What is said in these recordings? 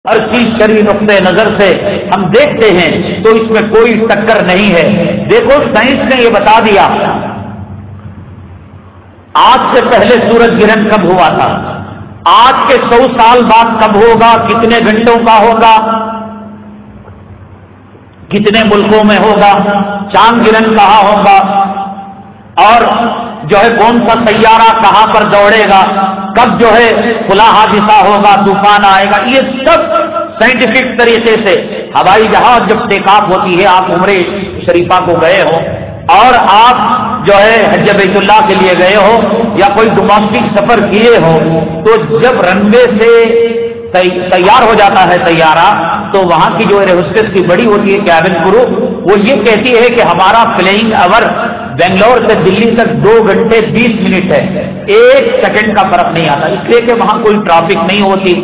ہر چیز شرعی نقطۂ نظر سے ہم دیکھتے ہیں تو اس میں کوئی ٹکر نہیں ہے۔ دیکھو سائنس نے یہ بتا دیا آج سے پہلے سورج گرہن کب ہوا تھا، آج کے 100 سال بعد کب ہوگا، کتنے گھنٹوں کا ہوگا، کتنے ملکوں میں ہوگا، چاند گرہن کہاں ہوگا، اور جو ہے کون سا سیارہ کہاں پر دوڑے گا، کب جو ہے کھلا حادثہ ہوگا، طوفان آئے گا، یہ سب سائنٹیفک طریقے سے ہوائی جہاز جب ٹیک آف ہوتی ہے، آپ عمرے شریفہ کو گئے ہو اور آپ جو ہے حج بیت اللہ کے لیے گئے ہو یا کوئی ڈومیسٹک سفر کیے ہو، تو جب رن وے سے تیار ہو جاتا ہے طیارہ تو وہاں کی جو ہوسٹس کی بڑی ہوتی ہے کیبن کرو، وہ یہ کہتی ہے کہ ہمارا فلائنگ آور بنگلور سے دلی تک 2 گھنٹے 20 منٹ ہے، 1 سیکنڈ کا فرق نہیں آتا، اس لیے کہ وہاں کوئی ٹریفک نہیں ہوتی،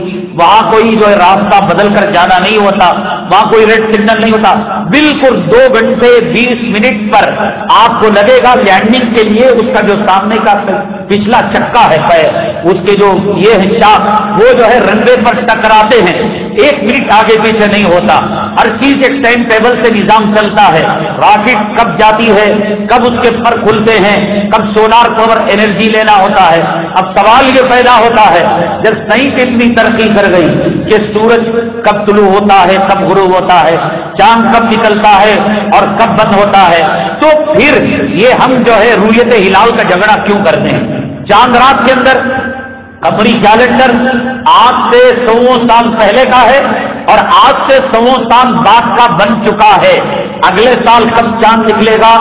وہاں کوئی جو ہے راستہ بدل کر جانا نہیں ہوتا، وہاں کوئی ریڈ سگنل نہیں ہوتا، بالکل 2 گھنٹے 20 منٹ پر آپ کو لگے گا لینڈنگ کے لیے اس کا جو سامنے کا پچھلا چکا ہے پیر، اس کے جو یہ حصہ وہ جو ہے رن وے پر ٹکراتے ہیں، 1 منٹ آگے پیچھے نہیں ہوتا، ہر چیز ایک ٹائم ٹیبل سے نظام چلتا ہے، راکٹ کب جاتی ہے، کب اس کے پر کھلتے ہیں، کب سولار پاور انرجی لینا ہوتا ہے۔ اب سوال یہ پیدا ہوتا ہے جب سائنس اتنی ترقی کر گئی کہ سورج کب طلوع ہوتا ہے، کب غروب ہوتا ہے، چاند کب نکلتا ہے اور کب بند ہوتا ہے، تو پھر یہ ہم جو ہے رویت ہلال کا جھگڑا کیوں کرتے ہیں؟ چاند رات کے اندر اپنی کیلنڈر آج سے 100 سال پہلے کا ہے اور آج سے 100 سال بعد کا بن چکا ہے، اگلے سال کب چاند نکلے گا،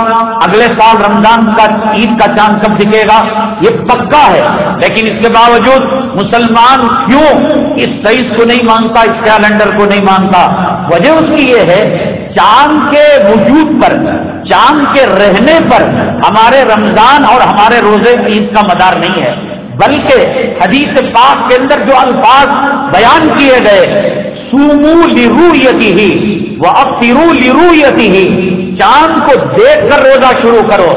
اگلے سال رمضان کا عید کا چاند کب دکھے گا، یہ پکا ہے، لیکن اس کے باوجود مسلمان کیوں اس سائنس کو نہیں مانتا، اس کیلنڈر کو نہیں مانتا؟ وجہ اس کی یہ ہے چاند کے وجود پر، چاند کے رہنے پر ہمارے رمضان اور ہمارے روزے عید کا مدار نہیں ہے، بلکہ حدیث پاک کے اندر جو الفاظ بیان کیے گئے، صوموا لرؤیتہ وافطروا لرؤیتہ، چاند کو دیکھ کر روزہ شروع کرو،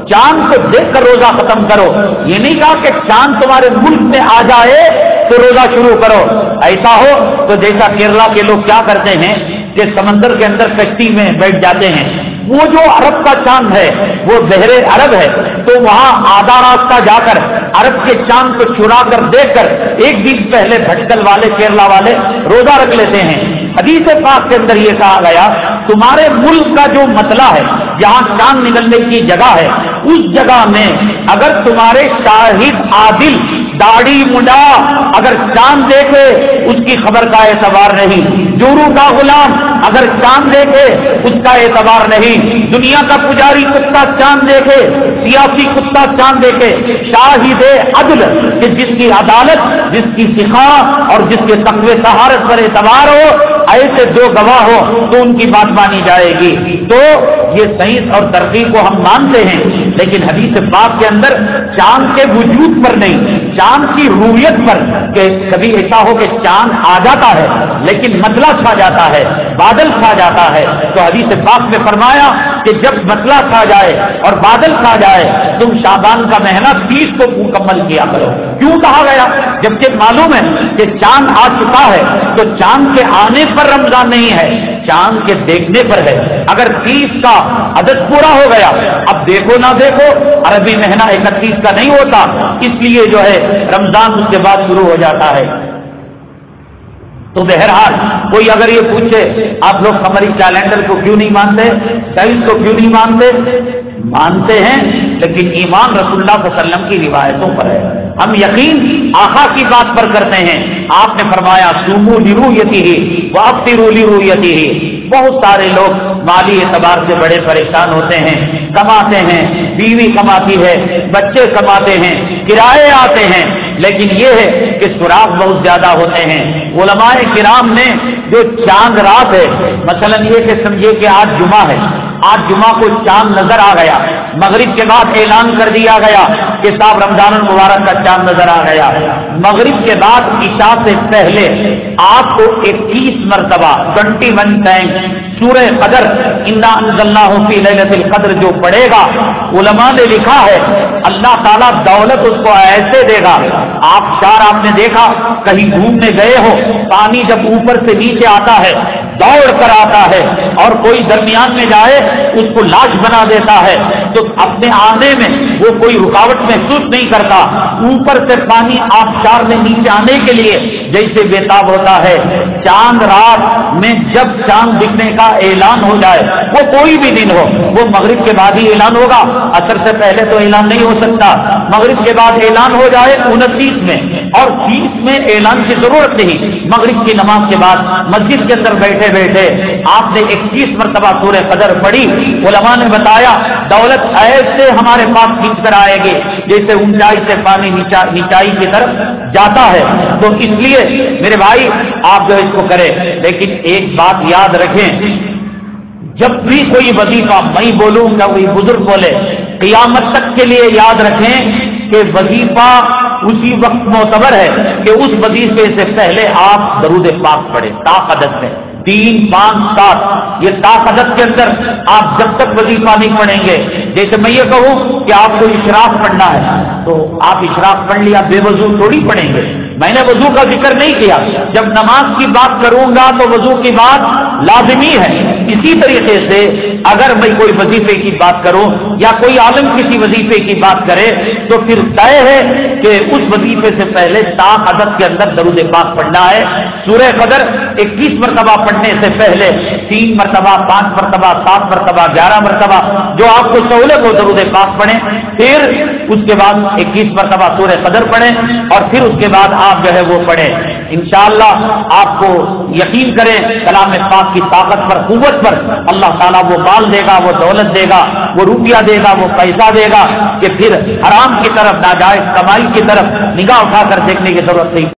چاند کو دیکھ کر روزہ ختم کرو، یہ نہیں کہا کہ چاند تمہارے ملک میں آ جائے تو روزہ شروع کرو۔ ایسا ہو تو جیسا کیرلا کے لوگ کیا کرتے ہیں کہ سمندر کے اندر کشتی میں بیٹھ جاتے ہیں، وہ جو عرب کا چاند ہے وہ بحر عرب ہے، تو وہاں آدھا راستہ جا کر عرب کے چاند کو چرا کر دیکھ کر 1 دن پہلے بھٹکل والے کیرلا والے روزہ رکھ لیتے ہیں۔ حدیث پاک کے اندر یہ کہا گیا تمہارے ملک کا جو مطلع ہے جہاں چاند نکلنے کی جگہ ہے، اس جگہ میں اگر تمہارے شاہد عادل داڑھی منڈا اگر چاند دیکھے اس کی خبر کا اعتبار نہیں، جورو کا غلام اگر چاند دیکھے اس کا اعتبار نہیں، دنیا کا پجاری کتا چاند دیکھے، سیاسی کتا چاند دیکھے، شاہد عدل کہ جس کی عدالت، جس کی سکھا اور جس کے تقوی طہارت پر اعتبار ہو، ایسے 2 گواہ ہو تو ان کی بات مانی جائے گی۔ تو یہ سائنس اور ترقی کو ہم مانتے ہیں، لیکن حدیث پاک کے اندر چاند کے وجود پر نہیں، چاند کی رویت پر، کہ کبھی ایسا ہو کہ چاند آ جاتا ہے لیکن مطلع چھا جاتا ہے، بادل چھا جاتا ہے، تو حدیث پاک میں فرمایا کہ جب مطلع چھا جائے اور بادل چھا جائے تم شعبان کا مہینہ 30 کو مکمل کیا کرو۔ کیوں کہا گیا؟ جبکہ معلوم ہے کہ چاند آ چکا ہے، تو چاند کے آنے پر رمضان نہیں ہے، چاند کے دیکھنے پر ہے۔ اگر 30 کا عدد پورا ہو گیا، اب دیکھو نہ دیکھو عربی مہینہ 31 کا نہیں ہوتا، اس لیے جو ہے رمضان اس کے بعد شروع ہو جاتا ہے۔ تو بہرحال کوئی اگر یہ پوچھے آپ لوگ ہماری کیلنڈر کو کیوں نہیں مانتے، سائنس کو کیوں نہیں مانتے؟ مانتے ہیں، لیکن ایمان رسول اللہ صلی اللہ علیہ وسلم کی روایتوں پر ہے، ہم یقین آقا کی بات پر کرتے ہیں۔ آپ نے فرمایا صوموا لرؤیتہ وافطروا لرؤیتہ۔ بہت سارے لوگ مالی اعتبار سے بڑے پریشان ہوتے ہیں، کماتے ہیں، بیوی کماتی ہے، بچے کماتے ہیں، کرائے آتے ہیں، لیکن یہ ہے کہ سراغ بہت زیادہ ہوتے ہیں۔ علماء کرام نے جو چاند رات ہے، مثلا یہ کہ سمجھے کہ آج جمعہ ہے، آج جمعہ کو چاند نظر آ گیا، مغرب کے بعد اعلان کر دیا گیا کہ صاحب رمضان المبارک کا چاند نظر آ گیا، مغرب کے بعد عشاء سے پہلے آپ کو 21 مرتبہ 21 ٹائم سورہ قدر انا انزلناہ فی لیلۃ القدر جو پڑھے گا، علماء نے لکھا ہے اللہ تعالیٰ دولت اس کو ایسے دے گا. آپ نے دیکھا کہیں گھومنے گئے ہو، پانی جب اوپر سے نیچے آتا ہے دوڑ کر آتا ہے اور کوئی درمیان میں جائے اس کو لاش بنا دیتا ہے، تو اپنے آنے میں وہ کوئی رکاوٹ محسوس نہیں کرتا. اوپر سے پانی آبشار میں نیچے آنے کے لیے جیسے بےتاب ہوتا ہے. چاند رات میں جب چاند دکھنے کا اعلان ہو جائے، وہ کوئی بھی دن ہو، وہ مغرب کے بعد ہی اعلان ہوگا، عصر سے پہلے تو اعلان نہیں ہو سکتا. مغرب کے بعد اعلان ہو جائے 29 میں اور 30 میں اعلان کی ضرورت نہیں. مغرب کی نماز کے بعد مسجد کے اندر بیٹھے بیٹھے آپ نے 21 مرتبہ سورہ قدر پڑھی. علماء نے بتایا دولت ایسے ہمارے پاس کھینچ کر آئے گی جیسے اونچائی سے پانی نیچائی کی طرف جاتا ہے. تو اس لیے میرے بھائی آپ جو اس کو کریں، لیکن ایک بات یاد رکھیں، جب بھی کوئی وظیفہ میں بولوں یا کوئی بزرگ بولے، قیامت تک کے لیے یاد رکھیں کہ وظیفہ اسی وقت معتبر ہے کہ اس وظیفے سے پہلے آپ درود پاک پڑھیں طاقت میں. 3 5 7 یہ طاقت کے اندر آپ جب تک وظیفہ نہیں پڑھیں گے. جیسے میں یہ کہوں کہ آپ کو اشراق پڑھنا ہے تو آپ اشراق پڑھ لیا، بے وضو تھوڑی پڑھیں گے. میں نے وضو کا ذکر نہیں کیا. جب نماز کی بات کروں گا تو وضو کی بات لازمی ہے. اسی طریقے سے اگر میں کوئی وظیفے کی بات کروں یا کوئی عالم کسی وظیفے کی بات کرے تو پھر طے ہے کہ اس وظیفے سے پہلے طاقت کے اندر درود پاک پڑھنا ہے. سورہ قدر 21 مرتبہ پڑھنے سے پہلے 3 مرتبہ 5 مرتبہ 7 مرتبہ 11 مرتبہ جو آپ کو سہولت ہو درود پاک پڑھیں. پھر اس کے بعد 21 مرتبہ سورہ قدر پڑھیں اور پھر اس کے بعد آپ جو ہے وہ پڑھیں. انشاءاللہ آپ کو یقین کریں کلام پاک کی طاقت پر، قوت پر اللہ تعالیٰ وہ مال دے گا، وہ دولت دے گا، وہ روپیہ دے گا، وہ پیسہ دے گا کہ پھر حرام کی طرف، ناجائز کمائی کی طرف نگاہ اٹھا کر دیکھنے کی ضرورت نہیں.